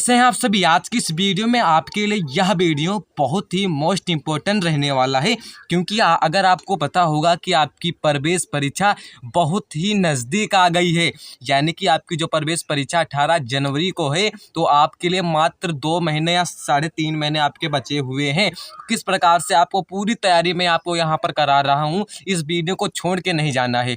कैसे हैं आप सभी। आज की इस वीडियो में आपके लिए यह वीडियो बहुत ही मोस्ट इम्पोर्टेंट रहने वाला है, क्योंकि अगर आपको पता होगा कि आपकी प्रवेश परीक्षा बहुत ही नज़दीक आ गई है, यानी कि आपकी जो प्रवेश परीक्षा 18 जनवरी को है, तो आपके लिए मात्र 2 महीने या 3.5 महीने आपके बचे हुए हैं। किस प्रकार से आपको पूरी तैयारी मैं आपको यहाँ पर करा रहा हूँ, इस वीडियो को छोड़ के नहीं जाना है,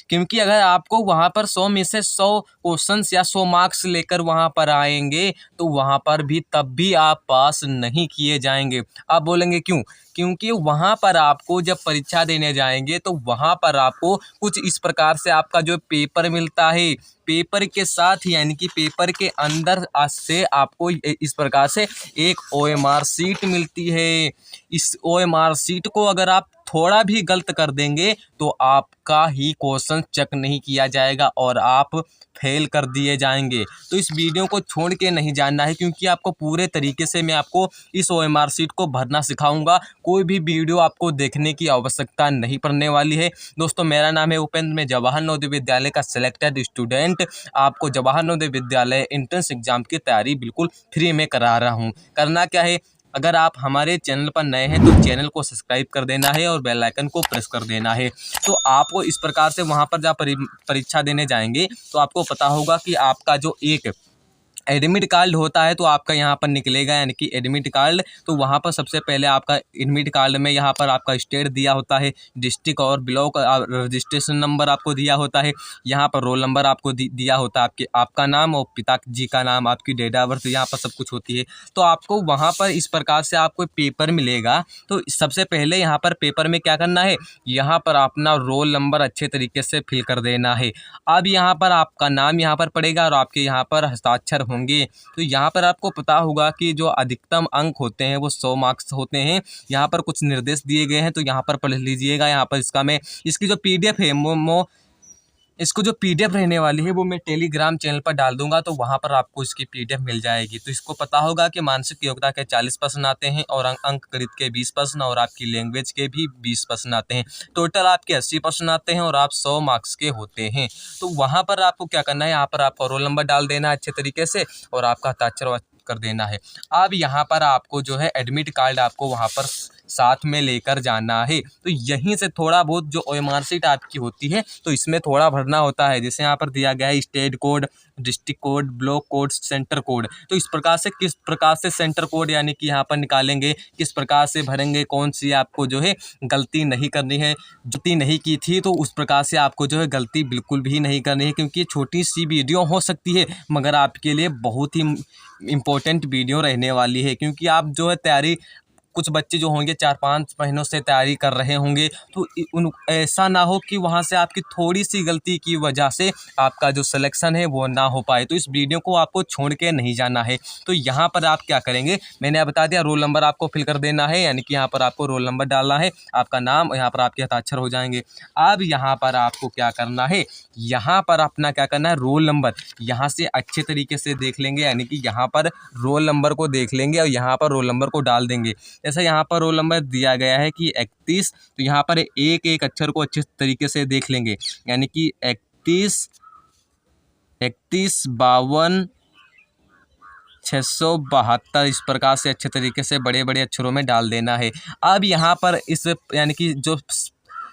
क्योंकि अगर आपको वहाँ पर 100 में से 100 क्वेश्चंस या 100 मार्क्स लेकर वहाँ पर आएंगे, तो वहाँ पर भी तब भी आप पास नहीं किए जाएंगे। आप बोलेंगे क्यों? क्योंकि वहाँ पर आपको जब परीक्षा देने जाएंगे तो वहाँ पर आपको कुछ इस प्रकार से आपका जो पेपर मिलता है, पेपर के साथ यानी कि पेपर के अंदर से आपको इस प्रकार से एक OMR शीट मिलती है। इस OMR शीट को अगर आप थोड़ा भी गलत कर देंगे तो आपका ही क्वेश्चन चेक नहीं किया जाएगा और आप फेल कर दिए जाएंगे। तो इस वीडियो को छोड़ के नहीं जानना है, क्योंकि आपको पूरे तरीके से मैं आपको इस OMR शीट को भरना सिखाऊंगा। कोई भी वीडियो आपको देखने की आवश्यकता नहीं पड़ने वाली है। दोस्तों, मेरा नाम है उपेंद्र, मैं जवाहर नवोदय विद्यालय का सिलेक्टेड स्टूडेंट आपको जवाहर नवोदय विद्यालय एंट्रेंस एग्जाम की तैयारी बिल्कुल फ्री में करा रहा हूँ। करना क्या है, अगर आप हमारे चैनल पर नए हैं तो चैनल को सब्सक्राइब कर देना है और बेल आइकन को प्रेस कर देना है। तो आपको इस प्रकार से वहाँ पर जब परीक्षा देने जाएंगे तो आपको पता होगा कि आपका जो एक एडमिट कार्ड होता है तो आपका यहाँ पर निकलेगा, यानी कि एडमिट कार्ड। तो वहाँ पर सबसे पहले आपका एडमिट कार्ड में यहाँ पर आपका स्टेट दिया होता है, डिस्ट्रिक्ट और ब्लॉक, रजिस्ट्रेशन नंबर आपको दिया होता है, यहाँ पर रोल नंबर आपको दिया होता है, आपका नाम और पिताजी का नाम, आपकी डेट ऑफ बर्थ, यहाँ पर सब कुछ होती है। तो आपको वहाँ पर इस प्रकार से आपको पेपर मिलेगा। तो सबसे पहले यहाँ पर पेपर में क्या करना है, यहाँ पर अपना रोल नंबर अच्छे तरीके से फिल कर देना है। अब यहाँ पर आपका नाम यहाँ पर पड़ेगा और आपके यहाँ पर हस्ताक्षर होंगे। तो यहाँ पर आपको पता होगा कि जो अधिकतम अंक होते हैं वो 100 मार्क्स होते हैं। यहाँ पर कुछ निर्देश दिए गए हैं, तो यहाँ पर पढ़ लीजिएगा। यहाँ पर इसकी जो PDF है इसको जो PDF रहने वाली है वो मैं टेलीग्राम चैनल पर डाल दूंगा, तो वहाँ पर आपको इसकी PDF मिल जाएगी। तो इसको पता होगा कि मानसिक योग्यता के 40% आते हैं और अंक गणित के 20% और आपकी लैंग्वेज के भी 20% आते हैं। टोटल आपके 80% आते हैं और आप 100 मार्क्स के होते हैं। तो वहाँ पर आपको क्या करना है, यहाँ पर आपका रोल नंबर डाल देना है अच्छे तरीके से और आपका हस्ताक्षर कर देना है। अब यहाँ पर आपको जो है एडमिट कार्ड आपको वहाँ पर साथ में लेकर जाना है। तो यहीं से थोड़ा बहुत जो OMR शीट आपकी होती है तो इसमें थोड़ा भरना होता है। जैसे यहाँ पर दिया गया है state code, district code, block code, centre code. तो इस प्रकार से किस प्रकार से सेंटर कोड यानी कि यहाँ पर निकालेंगे, किस प्रकार से भरेंगे, कौन सी आपको जो है गलती नहीं करनी है। गलती नहीं की थी तो उस प्रकार से आपको जो है गलती बिल्कुल भी नहीं करनी है, क्योंकि छोटी सी वीडियो हो सकती है मगर आपके लिए बहुत ही इम्पोर्टेंट वीडियो रहने वाली है। क्योंकि आप जो है तैयारी, कुछ बच्चे जो होंगे 4-5 महीनों से तैयारी कर रहे होंगे, तो ऐसा ना हो कि वहाँ से आपकी थोड़ी सी गलती की वजह से आपका जो सिलेक्शन है वो ना हो पाए। तो इस वीडियो को आपको छोड़ के नहीं जाना है। तो यहाँ पर आप क्या करेंगे, मैंने बता दिया, रोल नंबर आपको फिल कर देना है, यानी कि यहाँ पर आपको रोल नंबर डालना है, आपका नाम, यहाँ पर आपके हस्ताक्षर हो जाएंगे। अब यहाँ पर आपको क्या करना है, यहाँ पर अपना क्या करना है, रोल नंबर यहाँ से अच्छे तरीके से देख लेंगे, यानी कि यहाँ पर रोल नंबर को देख लेंगे और यहाँ पर रोल नंबर को डाल देंगे। जैसा यहाँ पर रोल नंबर दिया गया है कि 31, तो यहाँ पर एक एक अक्षर को अच्छे तरीके से देख लेंगे, यानी कि 31, 52, 672, इस प्रकार से अच्छे तरीके से बड़े बड़े अक्षरों में डाल देना है। अब यहाँ पर इस यानी कि जो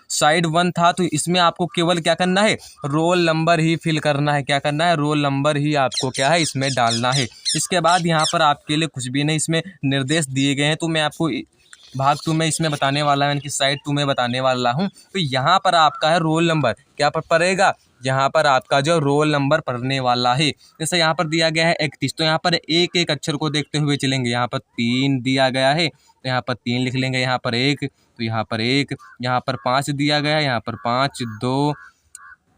साइड 1 था तो इसमें आपको केवल क्या करना है, रोल नंबर ही फिल करना है। क्या करना है, रोल नंबर ही आपको क्या है इसमें डालना है। इसके बाद यहाँ पर आपके लिए कुछ भी नहीं, इसमें निर्देश दिए गए हैं। तो मैं आपको भाग 2 में इसमें बताने वाला हूँ, यानी कि साइड 2 में बताने वाला हूँ। तो यहाँ पर आपका है रोल नंबर, क्या पड़ेगा, यहाँ पर आपका जो रोल नंबर पढ़ने वाला है। जैसे यहाँ पर दिया गया है 31, तो यहाँ पर एक एक अक्षर को देखते हुए चलेंगे। यहाँ पर 3 दिया गया है तो यहाँ पर 3 लिख लेंगे, यहाँ पर 1 तो यहाँ पर 1, यहाँ पर 5 दिया गया है, यहाँ पर 5, 2,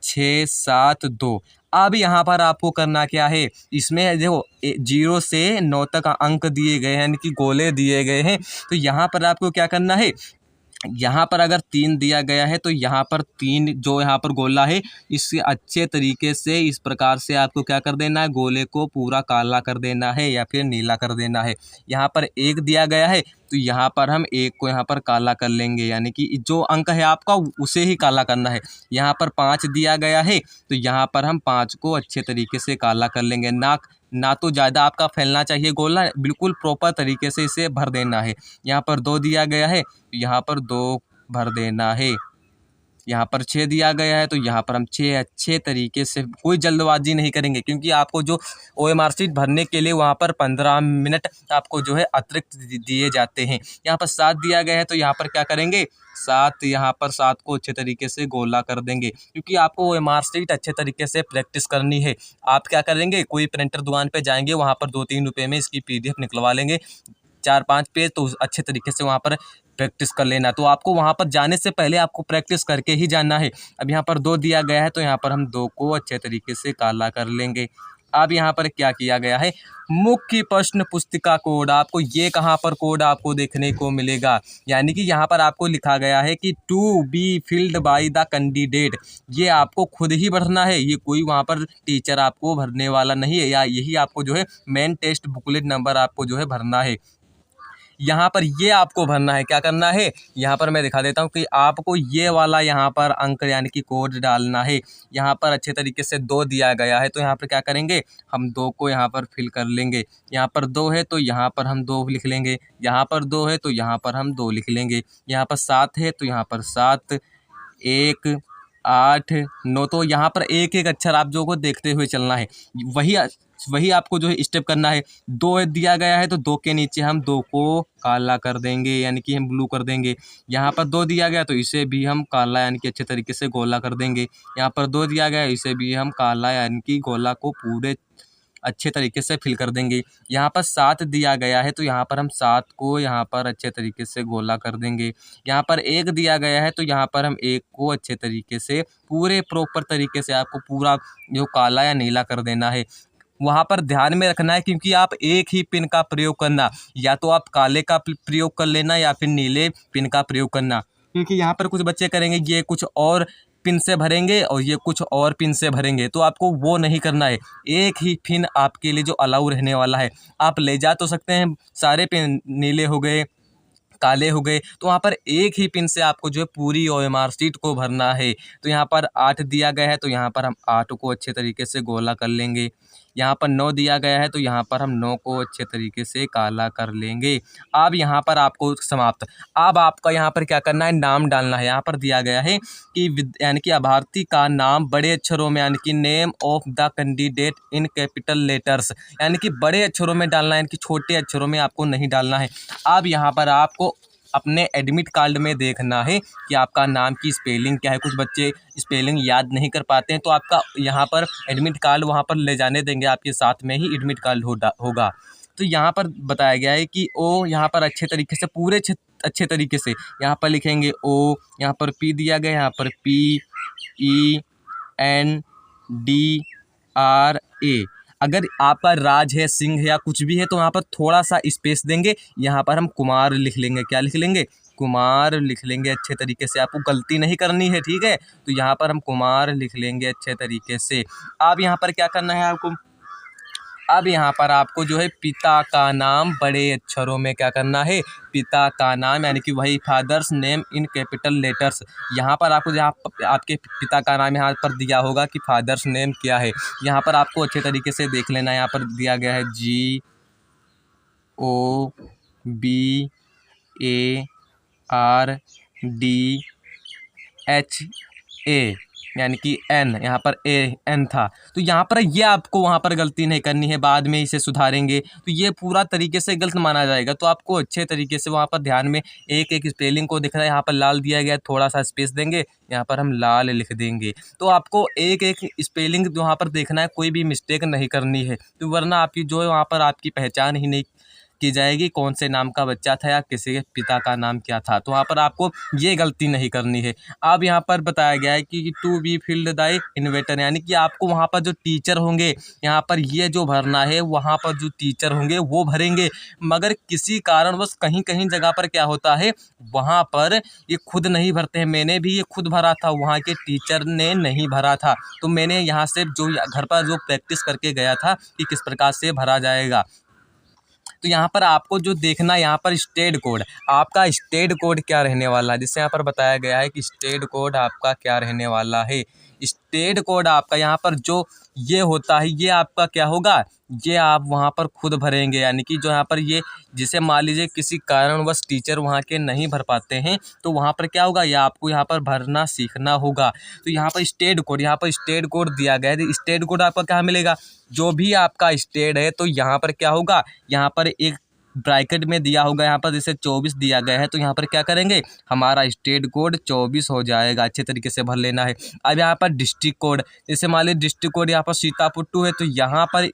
6, 7, 2। अब यहाँ पर आपको करना क्या है, इसमें देखो 0 से 9 तक अंक दिए गए हैं, यानी कि गोले दिए गए हैं। तो यहाँ पर आपको क्या करना है, यहाँ पर अगर 3 दिया गया है तो यहाँ पर 3 जो यहाँ पर गोला है इससे अच्छे तरीके से इस प्रकार से आपको क्या कर देना है, गोले को पूरा काला कर देना है या फिर नीला कर देना है। यहाँ पर 1 दिया गया है तो यहाँ पर हम 1 को यहाँ पर काला कर लेंगे, यानी कि जो अंक है आपका उसे ही काला करना है। यहाँ पर 5 दिया गया है तो यहाँ पर हम 5 को अच्छे तरीके से काला कर लेंगे। ना तो ज़्यादा आपका फैलना चाहिए गोला, बिल्कुल प्रॉपर तरीके से इसे भर देना है। यहाँ पर 2 दिया गया है तो यहाँ पर 2 भर देना है। यहाँ पर 6 दिया गया है तो यहाँ पर हम 6 अच्छे तरीके से, कोई जल्दबाजी नहीं करेंगे, क्योंकि आपको जो OMR शीट भरने के लिए वहाँ पर 15 मिनट आपको जो है अतिरिक्त दिए जाते हैं। यहाँ पर 7 दिया गया है तो यहाँ पर क्या करेंगे, 7 यहाँ पर 7 को अच्छे तरीके से गोला कर देंगे, क्योंकि आपको OMR शीट अच्छे तरीके से प्रैक्टिस करनी है। आप क्या करेंगे, कोई प्रिंटर दुकान पे जाएंगे, वहाँ पर 2-3 रुपये में इसकी PDF निकलवा लेंगे 4-5 पेज, तो अच्छे तरीके से वहाँ पर प्रैक्टिस कर लेना। तो आपको वहाँ पर जाने से पहले आपको प्रैक्टिस करके ही जाना है। अब यहाँ पर 2 दिया गया है तो यहाँ पर हम 2 को अच्छे तरीके से काला कर लेंगे। अब यहाँ पर क्या किया गया है, मुख्य प्रश्न पुस्तिका कोड, आपको ये कहाँ पर कोड आपको देखने को मिलेगा, यानी कि यहाँ पर आपको लिखा गया है कि to be filled by the candidate. ये आपको खुद ही भरना है, ये कोई वहाँ पर टीचर आपको भरने वाला नहीं है, या यही आपको जो है मेन टेस्ट बुकलेट नंबर आपको जो है भरना है। यहाँ पर ये आपको भरना है, क्या करना है, यहाँ पर मैं दिखा देता हूँ कि आपको ये वाला यहाँ पर अंक यानी कि कोड डालना है। यहाँ पर अच्छे तरीके से 2 दिया गया है तो यहाँ पर क्या करेंगे, हम 2 को यहाँ पर फिल कर लेंगे। यहाँ पर 2 है तो यहाँ पर हम 2 लिख लेंगे, यहाँ पर 2 है तो यहाँ पर हम 2 लिख लेंगे, यहाँ पर 7 है तो यहाँ पर 7, 1, 8, 9, तो यहाँ पर एक एक अक्षर आप जो को देखते हुए चलना है। वही आपको जो है स्टेप करना है। 2 दिया गया है तो 2 के नीचे हम 2 को काला कर देंगे, यानी कि हम ब्लू कर देंगे। यहाँ पर 2 दिया गया तो इसे भी हम काला यानी कि अच्छे तरीके से गोला कर देंगे। यहाँ पर 2 दिया गया है, इसे भी हम काला यानी कि गोला को पूरे अच्छे तरीके से फिल कर देंगे। यहाँ पर 7 दिया गया है तो यहाँ पर हम 7 को यहाँ पर अच्छे तरीके से गोला कर देंगे। यहाँ पर 1 दिया गया है तो यहाँ पर हम 1 को अच्छे तरीके से पूरे प्रॉपर तरीके से आपको पूरा जो काला या नीला कर देना है। वहाँ पर ध्यान में रखना है, क्योंकि आप एक ही पिन का प्रयोग करना, या तो आप काले का प्रयोग कर लेना या फिर नीले पिन का प्रयोग करना, क्योंकि यहाँ पर कुछ बच्चे करेंगे ये कुछ और पिन से भरेंगे और ये कुछ और पिन से भरेंगे, तो आपको वो नहीं करना है। एक ही पिन आपके लिए जो अलाउ रहने वाला है। आप ले जा तो सकते हैं, सारे पिन नीले हो गए, काले हो गए, तो वहाँ पर एक ही पिन से आपको जो है पूरी OMR शीट को भरना है। तो यहाँ पर 8 दिया गया है तो यहाँ पर हम 8 को अच्छे तरीके से गोला कर लेंगे। यहाँ पर 9 दिया गया है तो यहाँ पर हम 9 को अच्छे तरीके से काला कर लेंगे। अब यहाँ पर आपको समाप्त। अब आपका यहाँ पर क्या करना है, नाम डालना है। यहाँ पर दिया गया है कि यानी कि अभ्यर्थी का नाम बड़े अक्षरों में, यानी कि name of the candidate in capital letters, यानी कि बड़े अक्षरों में डालना है, यानी कि छोटे अक्षरों में आपको नहीं डालना है। अब यहाँ पर आपको अपने एडमिट कार्ड में देखना है कि आपका नाम की स्पेलिंग क्या है। कुछ बच्चे स्पेलिंग याद नहीं कर पाते हैं, तो आपका यहाँ पर एडमिट कार्ड वहाँ पर ले जाने देंगे, आपके साथ में ही एडमिट कार्ड होगा। तो यहाँ पर बताया गया है कि ओ यहाँ पर अच्छे तरीके से पूरे अच्छे तरीके से यहाँ पर लिखेंगे ओ, यहाँ पर P दिया गया, यहाँ पर PENDRA। अगर आपका राज है, सिंह है या कुछ भी है तो यहाँ पर थोड़ा सा स्पेस देंगे। यहाँ पर हम कुमार लिख लेंगे, क्या लिख लेंगे, कुमार लिख लेंगे अच्छे तरीके से। आपको गलती नहीं करनी है, ठीक है। तो यहाँ पर हम कुमार लिख लेंगे अच्छे तरीके से। अब यहाँ पर क्या करना है आपको, अब यहाँ पर आपको जो है पिता का नाम बड़े अक्षरों में क्या करना है, पिता का नाम यानी कि वही father's name in capital letters. यहाँ पर आपको जहाँ आपके पिता का नाम यहाँ पर दिया होगा कि फादर्स नेम क्या है, यहाँ पर आपको अच्छे तरीके से देख लेना। यहाँ पर दिया गया है GOBARDHA, यानी कि N, यहाँ पर AN था। तो यहाँ पर ये आपको वहाँ पर गलती नहीं करनी है, बाद में इसे सुधारेंगे तो ये पूरा तरीके से गलत माना जाएगा। तो आपको अच्छे तरीके से वहाँ पर ध्यान में एक एक स्पेलिंग को दिख रहा है। यहाँ पर लाल दिया गया, थोड़ा सा स्पेस देंगे, यहाँ पर हम लाल लिख देंगे। तो आपको एक एक स्पेलिंग वहाँ पर देखना है, कोई भी मिस्टेक नहीं करनी है, तो वरना आपकी जो है वहाँ पर आपकी पहचान ही नहीं की जाएगी कौन से नाम का बच्चा था या किसी के पिता का नाम क्या था। तो वहाँ पर आपको ये गलती नहीं करनी है। अब यहाँ पर बताया गया है कि to be filled the inventor, यानी कि आपको वहाँ पर जो टीचर होंगे, यहाँ पर ये जो भरना है, वहाँ पर जो टीचर होंगे वो भरेंगे। मगर किसी कारणवश कहीं कहीं जगह पर क्या होता है, वहाँ पर ये खुद नहीं भरते हैं। मैंने भी ये खुद भरा था, वहाँ के टीचर ने नहीं भरा था। तो मैंने यहाँ से जो घर पर जो प्रैक्टिस करके गया था कि किस प्रकार से भरा जाएगा। तो यहाँ पर आपको जो देखना है, यहाँ पर स्टेट कोड, आपका स्टेट कोड क्या रहने वाला है, जिससे यहाँ पर बताया गया है कि स्टेट कोड आपका क्या रहने वाला है। स्टेट कोड आपका यहाँ पर जो ये होता है, ये आपका क्या होगा, ये आप वहाँ पर खुद भरेंगे। यानी कि जो यहाँ पर ये, जिसे मान लीजिए किसी कारणवश टीचर वहाँ के नहीं भर पाते हैं, तो वहाँ पर क्या होगा, या आपको यहाँ पर भरना सीखना होगा। तो यहाँ पर स्टेट कोड, यहाँ पर स्टेट कोड दिया गया है। तो स्टेट कोड आपका क्या मिलेगा, जो भी आपका स्टेट है, तो यहाँ पर क्या होगा, यहाँ पर एक ब्रैकेट में दिया होगा, यहाँ पर जैसे 24 दिया गया है, तो यहाँ पर क्या करेंगे, हमारा स्टेट कोड 24 हो जाएगा। अच्छे तरीके से भर लेना है। अब यहाँ पर डिस्ट्रिक्ट कोड, जैसे मान लीजिए डिस्ट्रिक्ट कोड यहाँ पर सीतापुर 2 है, तो यहाँ पर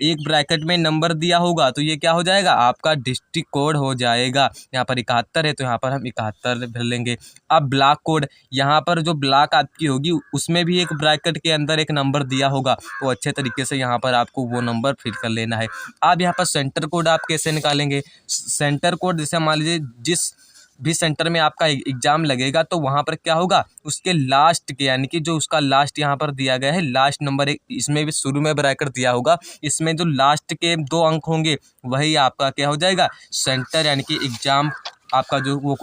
एक ब्रैकेट में नंबर दिया होगा, तो ये क्या हो जाएगा, आपका डिस्ट्रिक्ट कोड हो जाएगा। यहाँ पर 71 है, तो यहाँ पर हम 71 भर लेंगे। अब ब्लॉक कोड, यहाँ पर जो ब्लॉक आपकी होगी उसमें भी एक ब्रैकेट के अंदर एक नंबर दिया होगा, तो अच्छे तरीके से यहाँ पर आपको वो नंबर फिल कर लेना है। अब यहाँ पर सेंटर कोड आप कैसे निकालेंगे, सेंटर कोड जैसे मान लीजिए जिस भी सेंटर में आपका एग्ज़ाम लगेगा, तो वहाँ पर क्या होगा, उसके लास्ट के, यानी कि जो उसका लास्ट यहाँ पर दिया गया है, लास्ट नंबर एक, इसमें भी शुरू में ब्रैकेट दिया होगा, इसमें जो लास्ट के 2 अंक होंगे वही आपका क्या हो जाएगा, सेंटर यानी कि एग्ज़ाम आपका जो वो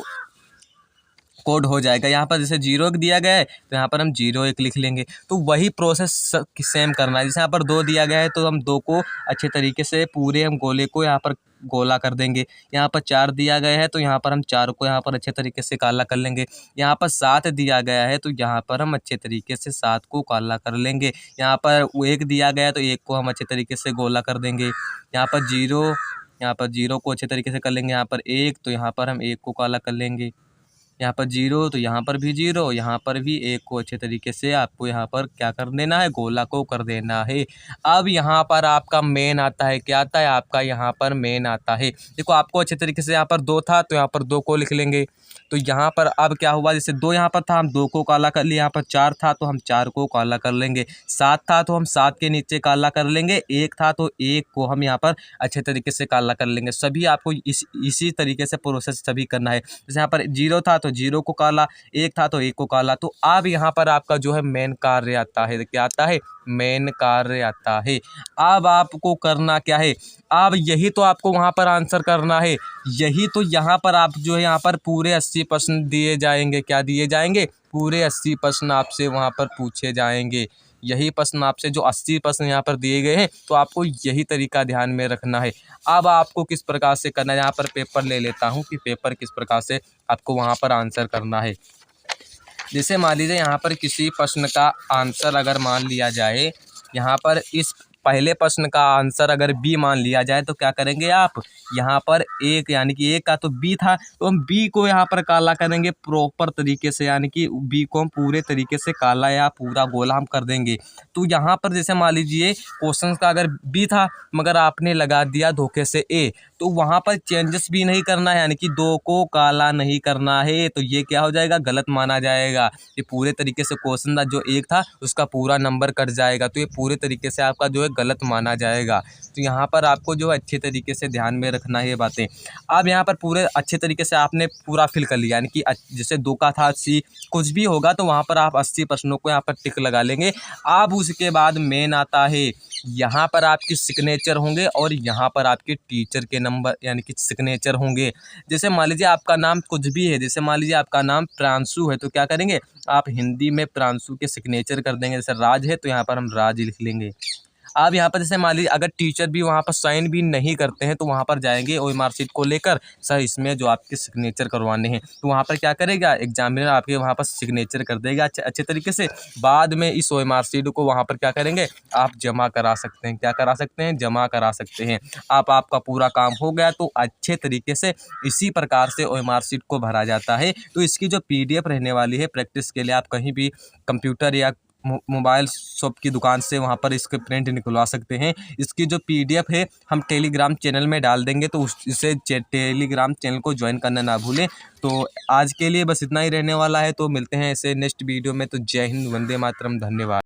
कोड हो जाएगा। यहाँ पर जैसे 0 दिया गया है, तो यहाँ पर हम 01 लिख लेंगे। तो वही प्रोसेस सेम करना है। जैसे यहाँ पर 2 दिया गया है, तो हम 2 को अच्छे तरीके से पूरे हम गोले को यहाँ पर गोला कर देंगे। यहाँ पर 4 दिया गया है, तो यहाँ पर हम 4 को यहाँ पर अच्छे तरीके से काला कर लेंगे। यहाँ पर 7 दिया गया है, तो यहाँ पर हम अच्छे तरीके से 7 को काला कर लेंगे। यहाँ पर 1 दिया गया है, तो 1 को हम अच्छे तरीके से गोला कर देंगे। यहाँ पर 0 को अच्छे तरीके से कर लेंगे। यहाँ पर 1, तो यहाँ पर हम 1 को काला कर लेंगे। यहाँ पर 0, तो यहाँ पर भी 0, यहाँ पर भी 1 को अच्छे तरीके से आपको यहाँ पर क्या कर देना है, गोला को कर देना है। अब यहाँ पर आपका मेन आता है, क्या आता है आपका, यहाँ पर मेन आता है। देखो आपको अच्छे तरीके से यहाँ पर 2 था, तो यहाँ पर 2 को लिख लेंगे। तो यहाँ पर अब क्या हुआ, जैसे 2 यहाँ पर था, हम 2 को काला कर लिए। यहाँ पर 4 था, तो हम 4 को काला कर लेंगे। 7 था, तो हम 7 के नीचे काला कर लेंगे। 1 था, तो 1 को हम यहाँ पर अच्छे तरीके से काला कर लेंगे। सभी आपको इसी तरीके से प्रोसेस सभी करना है। जैसे यहाँ पर 0 था, तो 0 को काला, 1 था, तो 1 को काला। तो अब यहाँ पर आपका जो है मेन कार्य आता है, क्या आता है, मेन कार्य आता है। अब आपको करना क्या है, अब यही तो आपको वहाँ पर आंसर करना है। यही तो यहाँ पर आप जो है यहाँ पर पूरे 80% दिए जाएंगे। क्या दिए जाएंगे, पूरे 80% आपसे वहाँ पर पूछे जाएंगे। यही प्रश्न आपसे जो 80% यहाँ पर दिए गए हैं, तो आपको यही तरीका ध्यान में रखना है। अब आपको किस प्रकार से करना है, यहाँ पर पेपर ले लेता हूँ कि पेपर किस प्रकार से आपको वहाँ पर आंसर करना है। जैसे मान लीजिए यहाँ पर किसी प्रश्न का आंसर अगर मान लिया जाए, यहाँ पर इस पहले प्रश्न का आंसर अगर बी मान लिया जाए, तो क्या करेंगे आप, यहाँ पर 1 यानी कि 1 का तो बी था, तो हम बी को यहाँ पर काला करेंगे प्रॉपर तरीके से, यानी कि बी को हम पूरे तरीके से काला या पूरा गोला हम कर देंगे। तो यहाँ पर जैसे मान लीजिए क्वेश्चन का अगर बी था, मगर आपने लगा दिया धोखे से ए, तो वहाँ पर चेंजेस भी नहीं करना है, यानी कि 2 को काला नहीं करना है। तो ये क्या हो जाएगा, गलत माना जाएगा। ये पूरे तरीके से क्वेश्चन का जो 1 था उसका पूरा नंबर कट जाएगा, तो ये पूरे तरीके से आपका जो है गलत माना जाएगा। तो यहाँ पर आपको जो है अच्छे तरीके से ध्यान में रखना है ये बातें। अब यहाँ पर पूरे अच्छे तरीके से आपने पूरा फिल कर लिया, यानी कि जैसे 2 का था 80, कुछ भी होगा तो वहाँ पर आप 80 प्रश्नों को यहाँ पर टिक लगा लेंगे। अब उसके बाद मेन आता है, यहाँ पर आपकी सिग्नेचर होंगे और यहाँ पर आपके टीचर के नंबर यानी कि सिग्नेचर होंगे। जैसे मान लीजिए आपका नाम कुछ भी है, जैसे मान लीजिए आपका नाम प्रांशु है, तो क्या करेंगे आप हिंदी में प्रांशु के सिग्नेचर कर देंगे। जैसे राज है, तो यहाँ पर हम राज लिख लेंगे। अब यहाँ पर जैसे मान लीजिए अगर टीचर भी वहाँ पर साइन भी नहीं करते हैं, तो वहाँ पर जाएंगे OMR शीट को लेकर, सर इसमें जो आपके सिग्नेचर करवाने हैं, तो वहाँ पर क्या करेगा एग्जामिनर आपके वहाँ पर सिग्नेचर कर देगा अच्छे तरीके से। बाद में इस OMR शीट को वहाँ पर क्या करेंगे आप जमा करा सकते हैं। क्या करा सकते हैं, जमा करा सकते हैं। आपका पूरा काम हो गया। तो अच्छे तरीके से इसी प्रकार से OMR शीट को भरा जाता है। तो इसकी जो PDF रहने वाली है, प्रैक्टिस के लिए आप कहीं भी कंप्यूटर या मोबाइल शॉप की दुकान से वहाँ पर इसके प्रिंट निकलवा सकते हैं। इसकी जो PDF है हम टेलीग्राम चैनल में डाल देंगे, तो उससे टेलीग्राम चैनल को ज्वाइन करना ना भूलें। तो आज के लिए बस इतना ही रहने वाला है। तो मिलते हैं ऐसे नेक्स्ट वीडियो में। तो जय हिंद, वंदे मातरम, धन्यवाद।